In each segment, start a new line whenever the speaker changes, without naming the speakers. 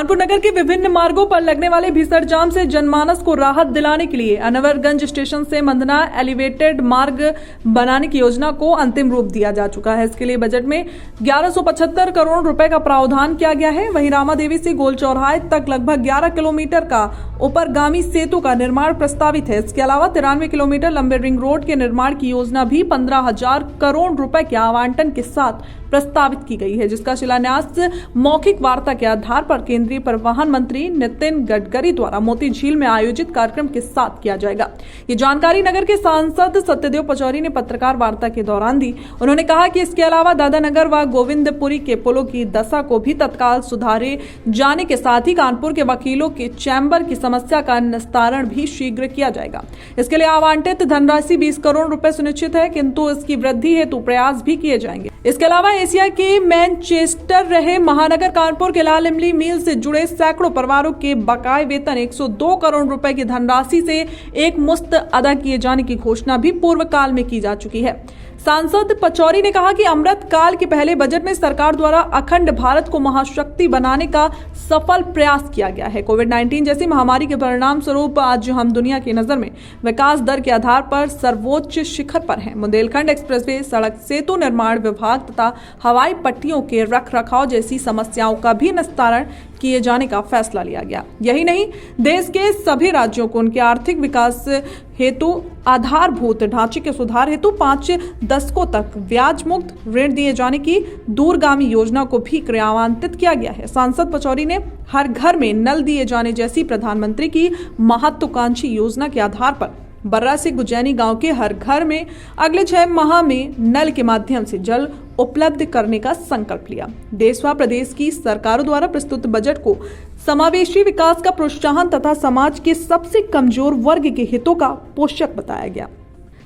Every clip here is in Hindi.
कानपुर नगर के विभिन्न मार्गों पर लगने वाले भीषण जाम से जनमानस को राहत दिलाने के लिए अनवरगंज स्टेशन से मंदना एलिवेटेड मार्ग बनाने की योजना को अंतिम रूप दिया जा चुका है। इसके लिए बजट में 1175 करोड़ रुपए का प्रावधान किया गया है। वहीं रामा देवी से गोल चौराहे तक लगभग 11 किलोमीटर का ऊपरगामी सेतु का निर्माण प्रस्तावित है। इसके अलावा 93 किलोमीटर लंबे रिंग रोड के निर्माण की योजना भी 15,000 करोड़ रुपए के आवंटन के साथ प्रस्तावित की गई है, जिसका शिलान्यास मौखिक वार्ता के आधार पर केंद्रीय परिवहन मंत्री नितिन गडकरी द्वारा मोती झील में आयोजित कार्यक्रम के साथ किया जाएगा। ये जानकारी नगर के सांसद सत्यदेव पचौरी ने पत्रकार वार्ता के दौरान दी। उन्होंने कहा कि इसके अलावा दादानगर व गोविंदपुरी के पुलों की दशा को भी तत्काल सुधारे जाने के साथ ही कानपुर के वकीलों के चैम्बर की समस्या का निस्तारण भी शीघ्र किया जाएगा। इसके लिए आवंटित धनराशि 20 करोड़ रुपए सुनिश्चित है, किंतु इसकी वृद्धि हेतु प्रयास भी किए जाएंगे। इसके अलावा एशिया के मैनचेस्टर रहे महानगर कानपुर के लाल इमली मिल से जुड़े सैकड़ों परिवारों के बकाये वेतन 102 करोड़ रुपए की धनराशि से एक मुश्त अदा किए जाने की घोषणा भी पूर्व काल में की जा चुकी है। सांसद पचौरी ने कहा कि अमृत काल के पहले बजट में सरकार द्वारा अखंड भारत को महाशक्ति बनाने का सफल प्रयास किया गया है। कोविड-19 जैसी महामारी के परिणाम स्वरूप आज हम दुनिया की नजर में विकास दर के आधार पर सर्वोच्च शिखर पर हैं। बुंदेलखंड एक्सप्रेसवे, सड़क सेतु निर्माण विभाग तथा हवाई पट्टियों के रखरखाव जैसी समस्याओं का भी निस्तारण किए जाने का फैसला लिया गया। यही नहीं, देश के सभी राज्यों को उनके आर्थिक विकास हेतु आधारभूत ढांचे के सुधार हेतु 5 दशकों तक ब्याज मुक्त ऋण दिए जाने की दूरगामी योजना को भी क्रियान्वित किया गया है। सांसद पचौरी ने हर घर में नल दिए जाने जैसी प्रधानमंत्री की महत्वाकांक्षी योजना के आधार पर बर्रा से गुजैनी गांव के हर घर में अगले 6 माह में नल के माध्यम से जल उपलब्ध करने का संकल्प लिया। देश व प्रदेश की सरकारों द्वारा प्रस्तुत बजट को समावेशी विकास का प्रोत्साहन तथा समाज के सबसे कमजोर वर्ग के हितों का पोषक बताया गया।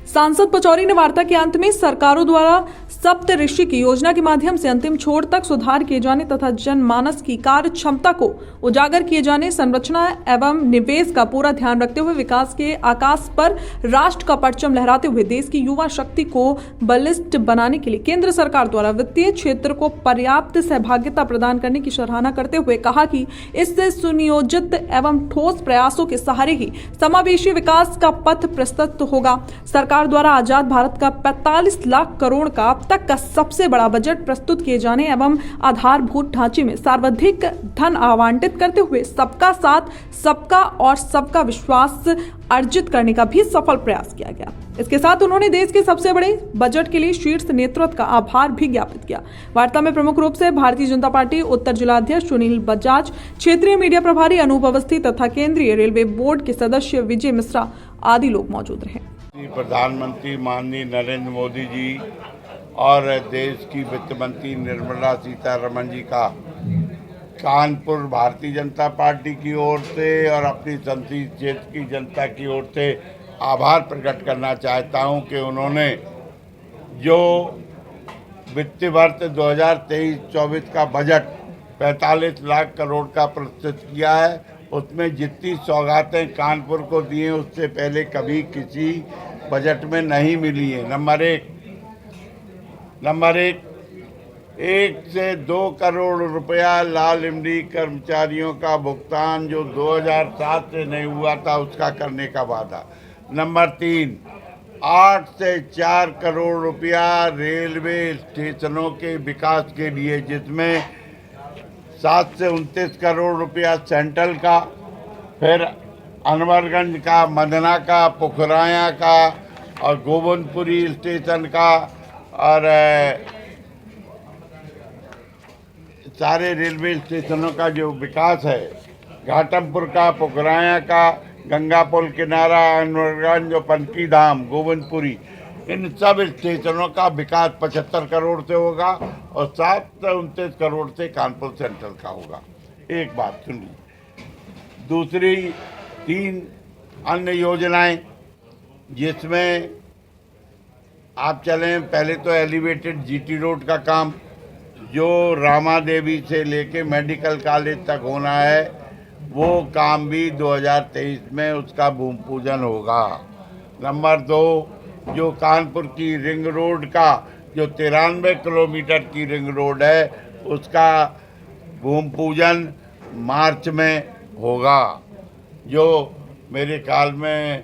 सांसद पचौरी ने वार्ता के अंत में सरकारों द्वारा सप्त ऋषि की योजना के माध्यम से अंतिम छोर तक सुधार किए जाने तथा जनमानस की कार्य क्षमता को उजागर किए जाने, संरचना एवं निवेश का पूरा ध्यान रखते हुए विकास के आकाश पर राष्ट्र का परचम लहराते हुए देश की युवा शक्ति को बलिष्ठ बनाने के लिए केंद्र सरकार द्वारा वित्तीय क्षेत्र को पर्याप्त सहभागिता प्रदान करने की सराहना करते हुए कहा कि इससे सुनियोजित एवं ठोस प्रयासों के सहारे ही समावेशी विकास का पथ प्रशस्त होगा। सरकार द्वारा आजाद भारत का 45 लाख करोड़ का अब तक का सबसे बड़ा बजट प्रस्तुत किए जाने एवं आधारभूत ढांचे में सर्वाधिक धन आवंटित करते हुए सबका साथ, सबका और सबका विश्वास अर्जित करने का भी सफल प्रयास किया गया। इसके साथ उन्होंने देश के सबसे बड़े बजट के लिए शीर्ष नेतृत्व का आभार भी ज्ञापित किया। वार्ता में प्रमुख रूप से भारतीय जनता पार्टी उत्तर जिलाध्यक्ष सुनील बजाज, क्षेत्रीय मीडिया प्रभारी अनूप अवस्थी तथा केंद्रीय रेलवे बोर्ड के सदस्य विजय मिश्रा आदि लोग मौजूद रहे।
प्रधानमंत्री माननीय नरेंद्र मोदी जी और देश की वित्त मंत्री निर्मला सीतारमण जी का कानपुर भारतीय जनता पार्टी की ओर से और अपनी संसदीय क्षेत्र की जनता की ओर से आभार प्रकट करना चाहता हूं कि उन्होंने जो वित्त वर्ष 2023-24 का बजट 45 लाख करोड़ का प्रस्तुत किया है, उसमें जितनी सौगातें कानपुर को दी हैं उससे पहले कभी किसी बजट में नहीं मिली है। नंबर एक 1 से 2 करोड़ रुपया लाल इमली कर्मचारियों का भुगतान जो 2007 से नहीं हुआ था उसका करने का वादा। नंबर 3 8 से 4 करोड़ रुपया रेलवे स्टेशनों के विकास के लिए, जिसमें 7 से 29 करोड़ रुपया सेंट्रल का, फिर अनवरगंज का, मदना का, पुखराया का और गोविंदपुरी स्टेशन का और सारे रेलवे स्टेशनों का जो विकास है, घाटमपुर का, पुखराया का, गंगा पुल किनारा, अनवरगंज और पनकी धाम, गोविंदपुरी, इन सब स्टेशनों का विकास 75 करोड़ से होगा और 7 से 29 करोड़ से कानपुर सेंट्रल का होगा। एक बात सुनिए। दूसरी 3 अन्य योजनाएं जिसमें आप चलें, पहले तो एलिवेटेड जीटी रोड का काम जो रामा देवी से लेके मेडिकल कॉलेज तक होना है, वो काम भी 2023 में उसका भूमि पूजन होगा। नंबर 2 जो कानपुर की रिंग रोड का जो 93 किलोमीटर की रिंग रोड है उसका भूमि पूजन मार्च में होगा, जो मेरे ख्याल में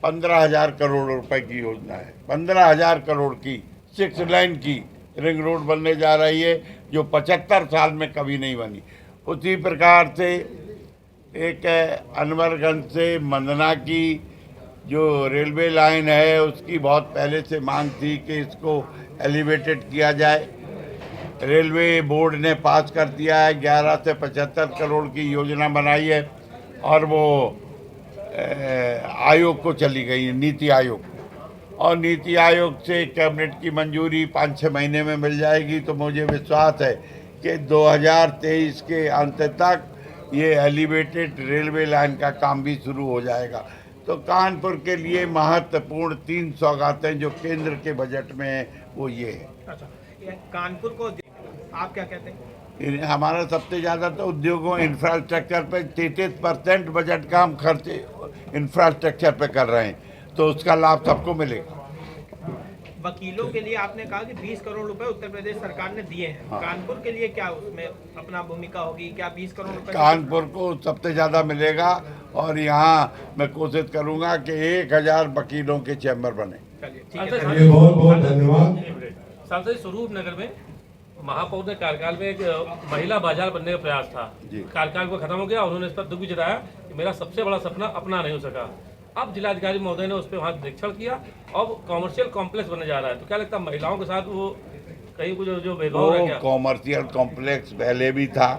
15,000 करोड़ रुपए की योजना है। 15,000 करोड़ की 6 लाइन की रिंग रोड बनने जा रही है, जो 75 साल में कभी नहीं बनी। उसी प्रकार से एक अनवरगंज से मंदना की जो रेलवे लाइन है, उसकी बहुत पहले से मांग थी कि इसको एलिवेटेड किया जाए। रेलवे बोर्ड ने पास कर दिया है, 11 से 75 करोड़ की योजना बनाई है और वो आयोग को चली गई है, नीति आयोग। और नीति आयोग से कैबिनेट की मंजूरी 5-6 महीने में मिल जाएगी। तो मुझे विश्वास है कि 2023 के अंत तक ये एलिवेटेड रेलवे लाइन का काम भी शुरू हो जाएगा। तो कानपुर के लिए महत्वपूर्ण 3 सौगातें जो केंद्र के बजट में है वो ये है।
अच्छा, ये कानपुर को आप क्या कहते हैं?
हमारा सबसे ज़्यादा तो उद्योगों इंफ्रास्ट्रक्चर पे 33% बजट का हम खर्च इंफ्रास्ट्रक्चर पे कर रहे हैं, तो उसका लाभ सबको मिलेगा।
वकीलों के लिए आपने कहा कि 20 करोड़ रुपए उत्तर प्रदेश सरकार ने दिए हैं।
हाँ।
कानपुर के लिए क्या उसमें अपना भूमिका होगी? क्या 20 करोड़ रुपए
कानपुर को सबसे ज़्यादा मिलेगा और यहाँ मैं कोशिश करूँगा कि 1000 वकीलों के चैम्बर बने।
चलिए, ठीक है।
चलिए, बहुत बहुत धन्यवाद।
सांसद स्वरूप नगर में महापौर ने कार्यकाल में एक महिला बाजार बनने का प्रयास था,
जी।
कार्यकाल को खत्म हो गया। उन्होंने इस पर दुख भी जताया कि मेरा सबसे बड़ा सपना अपना नहीं हो सका। अब जिलाधिकारी महोदय ने उस पर वहाँ निरीक्षण किया, अब कॉमर्शियल कॉम्प्लेक्स बनने जा रहा है। तो क्या लगता है महिलाओं के साथ वो कहीं कुछ जो भेदभाव है
वो
क्या?
कॉमर्शियल कॉम्प्लेक्स पहले भी था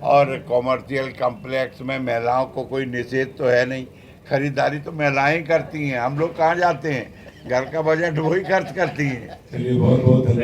और कॉमर्शियल कॉम्प्लेक्स में महिलाओं को कोई निषेध तो है नहीं। खरीदारी तो महिलाएं करती हैं, हम लोग कहाँ जाते हैं, घर का बजट वही खर्च करती हैं।
चलिए, बहुत बहुत धन्यवाद।